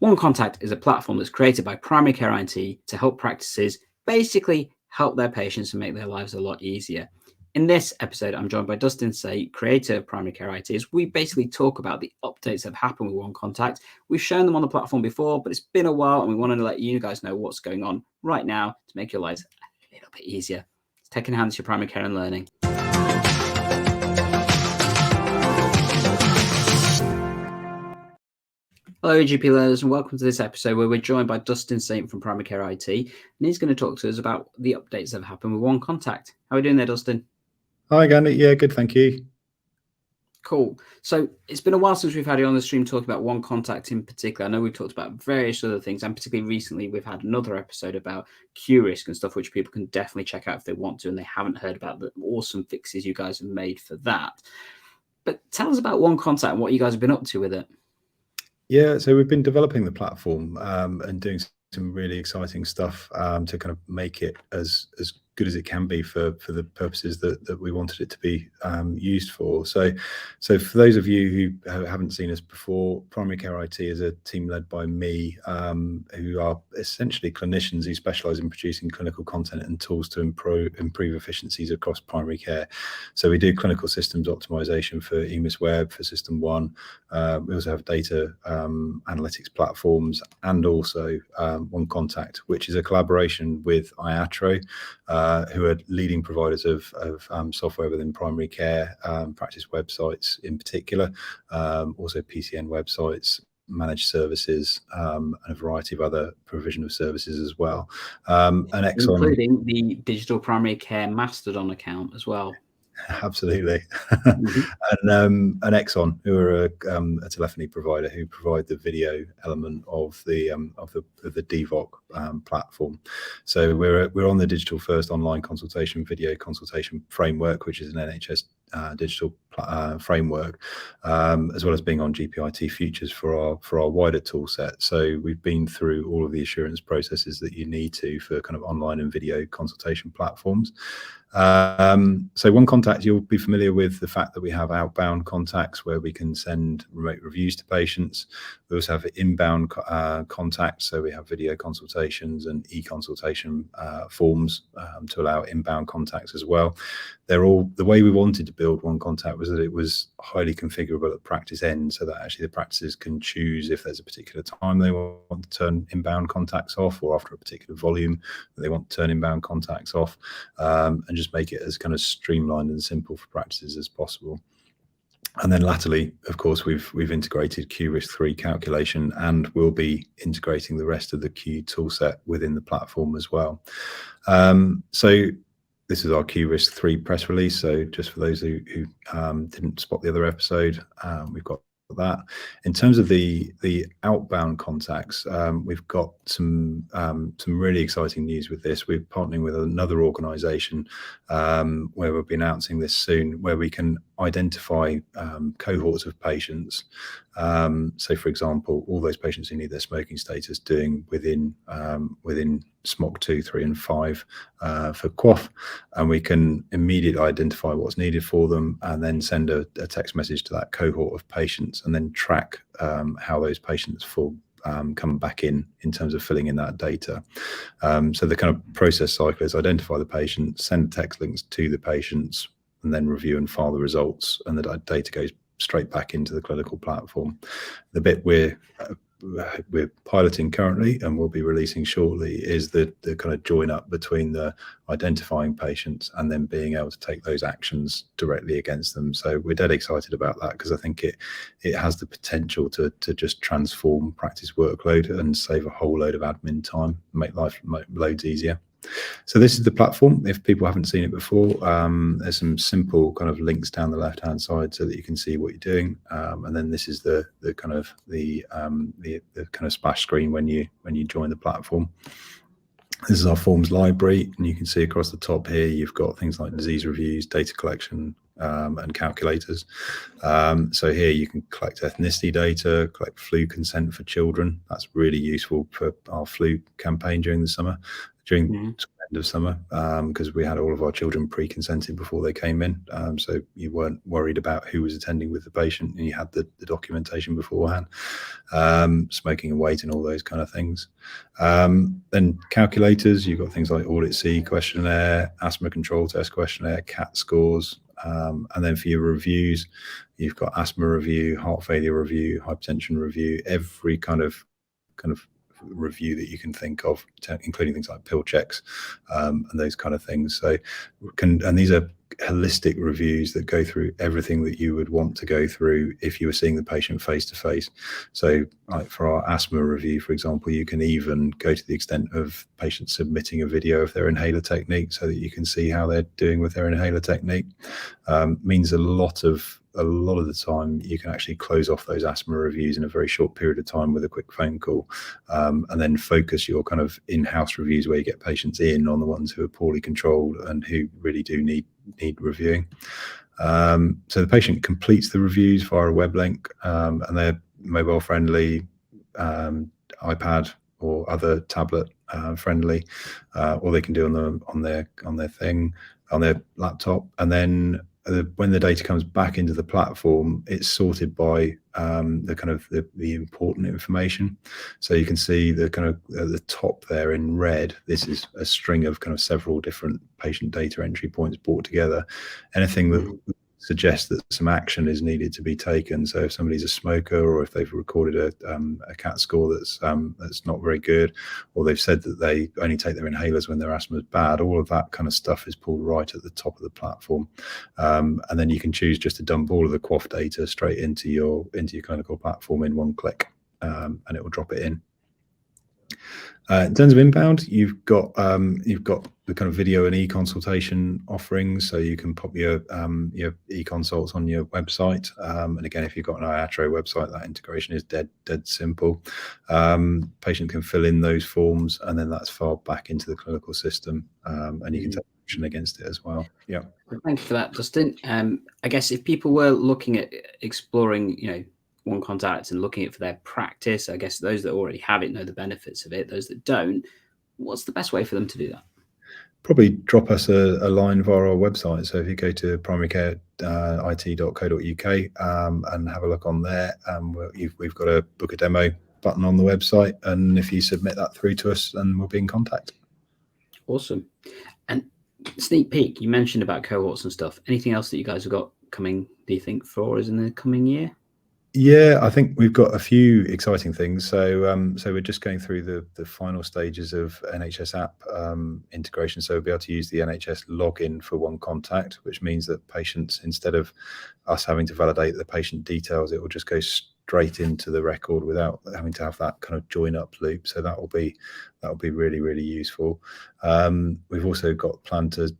One Contact is a platform that's created by PrimaryCare IT to help practices basically help their patients and make their lives a lot easier. In this episode, I'm joined by Dustin Sate, creator of PrimaryCare IT, as we basically talk about the updates that have happened with One Contact. We've shown them on the platform before, but it's been a while, and we wanted to let you guys know what's going on right now to make your lives a little bit easier. It's taking hands to your primary care and learning. Hello, GP learners, and welcome to this episode where we're joined by Dustin Sate from PrimaryCare IT, and he's going to talk to us about the updates that have happened with One Contact. How are we doing there, Dustin? Hi, Gandhi. Yeah, good, thank you. Cool. So it's been a while since we've had you on the stream talking about One Contact in particular. I know we've talked about various other things, and particularly recently we've had another episode about QRisk and stuff, which people can definitely check out if they want to, and they haven't heard about the awesome fixes you guys have made for that. But tell us about One Contact and what you guys have been up to with it. Yeah, so we've been developing the platform and doing some really exciting stuff to kind of make it as good as it can be for the purposes that we wanted it to be used for. So for those of you who haven't seen us before, PrimaryCare IT is a team led by me, who are essentially clinicians who specialise in producing clinical content and tools to improve efficiencies across primary care. So we do clinical systems optimization for EMIS Web, for System 1. We also have data analytics platforms, and also One Contact, which is a collaboration with IATRO, who are leading providers of software within primary care, practice websites in particular, also PCN websites, managed services, and a variety of other provision of services as well. And Exxon, including the digital primary care Mastodon account as well. Absolutely. And Exxon, who are a telephony provider who provide the video element of the DVOC platform. So we're on the digital first online consultation video consultation framework, which is an NHS digital framework, as well as being on GPIT Futures for our wider tool set. So we've been through all of the assurance processes that you need to for kind of online and video consultation platforms. So One Contact, you'll be familiar with the fact that we have outbound contacts where we can send remote reviews to patients. We also have inbound contacts, so we have video consultations and e-consultation forms to allow inbound contacts as well. They're all, the way we wanted to build One Contact was that it was highly configurable at practice end, so that actually the practices can choose if there's a particular time they want to turn inbound contacts off, or after a particular volume that they want to turn inbound contacts off, and just make it as kind of streamlined and simple for practices as possible. And then latterly, of course, we've integrated QRisk 3 calculation, and we'll be integrating the rest of the Q toolset within the platform as well. So this is our QRisk 3 press release. So just for those who didn't spot the other episode, we've got that. In terms of the outbound contacts, we've got some really exciting news with this. We're partnering with another organisation where we'll be announcing this soon, where we can identify cohorts of patients. So, for example, all those patients who need their smoking status doing within SMOC 2, 3, and 5 for QOF, and we can immediately identify what's needed for them, and then send a text message to that cohort of patients, and then track how those patients come back in terms of filling in that data. So the kind of process cycle is identify the patient, send text links to the patients, and then review and file the results, and the data goes straight back into the clinical platform. The bit we're piloting currently and we'll be releasing shortly is the kind of join up between the identifying patients and then being able to take those actions directly against them. So we're dead excited about that, because I think it has the potential to just transform practice workload and save a whole load of admin time, make life loads easier. So this is the platform. If people haven't seen it before, there's some simple kind of links down the left hand side so that you can see what you're doing, and then this is the kind of splash screen when you join the platform. This is our forms library, and you can see across the top here you've got things like disease reviews, data collection, and calculators. So here you can collect ethnicity data, collect flu consent for children. That's really useful for our flu campaign during the summer. during end of summer, because we had all of our children pre-consented before they came in, so you weren't worried about who was attending with the patient, and you had the documentation beforehand, smoking and weight and all those kind of things. Then calculators, you've got things like Audit C questionnaire, asthma control test questionnaire, CAT scores, and then for your reviews, you've got asthma review, heart failure review, hypertension review, every kind of review that you can think of, including things like pill checks, and those kind of things. So and these are holistic reviews that go through everything that you would want to go through if you were seeing the patient face to face. So like for our asthma review, for example, you can even go to the extent of patients submitting a video of their inhaler technique so that you can see how they're doing with their inhaler technique. Means a lot of the time you can actually close off those asthma reviews in a very short period of time with a quick phone call, and then focus your kind of in-house reviews where you get patients in on the ones who are poorly controlled and who really do need reviewing. So the patient completes the reviews via a web link, and they're mobile friendly, iPad or other tablet friendly, or they can do on their laptop, and then when the data comes back into the platform, it's sorted by the important information. So you can see the kind of at the top there in red, this is a string of kind of several different patient data entry points brought together. Anything that suggests that some action is needed to be taken. So if somebody's a smoker, or if they've recorded a CAT score that's not very good, or they've said that they only take their inhalers when their asthma is bad, all of that kind of stuff is pulled right at the top of the platform, and then you can choose just to dump all of the QoF data straight into your clinical platform in one click, and it will drop it in. In terms of inbound, you've got the kind of video and e-consultation offerings, so you can pop your e-consults on your website, and again, if you've got an IATRO website, that integration is dead simple. Patient can fill in those forms, and then that's filed back into the clinical system, and you can take action against it as well. Yeah. Thank you for that, Dustin. I guess if people were looking at exploring, One Contact and looking at it for their practice, I guess those that already have it know the benefits of it. Those that don't, what's the best way for them to do that? Probably drop us a line via our website. So if you go to PrimaryCareIT.co.uk, and have a look on there, we've got a book a demo button on the website, and if you submit that through to us, then we'll be in contact. Awesome. And sneak peek, you mentioned about cohorts and stuff. Anything else that you guys have got coming, do you think, for us in the coming year? Yeah, I think we've got a few exciting things. So we're just going through the final stages of NHS app integration. So we'll be able to use the NHS login for One Contact, which means that patients, instead of us having to validate the patient details, it will just go straight into the record without having to have that kind of join up loop. So that will be really, really useful. We've also got planned to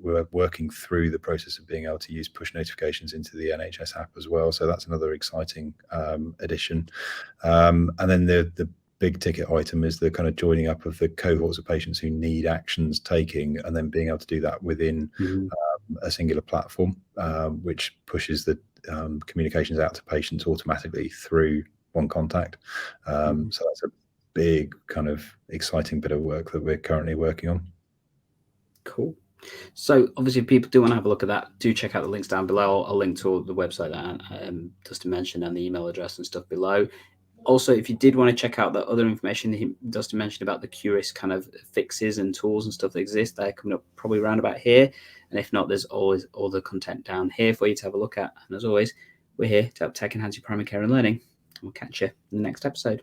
we're working through the process of being able to use push notifications into the NHS app as well. So that's another exciting addition. And then the big ticket item is the kind of joining up of the cohorts of patients who need actions taking, and then being able to do that within a singular platform, which pushes the communications out to patients automatically through One Contact. So that's a big kind of exciting bit of work that we're currently working on. Cool. So obviously, if people do want to have a look at that, do check out the links down below. I'll link to the website that Dustin mentioned and the email address and stuff below. Also, if you did want to check out the other information Dustin mentioned about the Curious kind of fixes and tools and stuff that exist, they're coming up probably around about here. And if not, there's always all the content down here for you to have a look at. And as always, we're here to help tech enhance your primary care and learning. And we'll catch you in the next episode.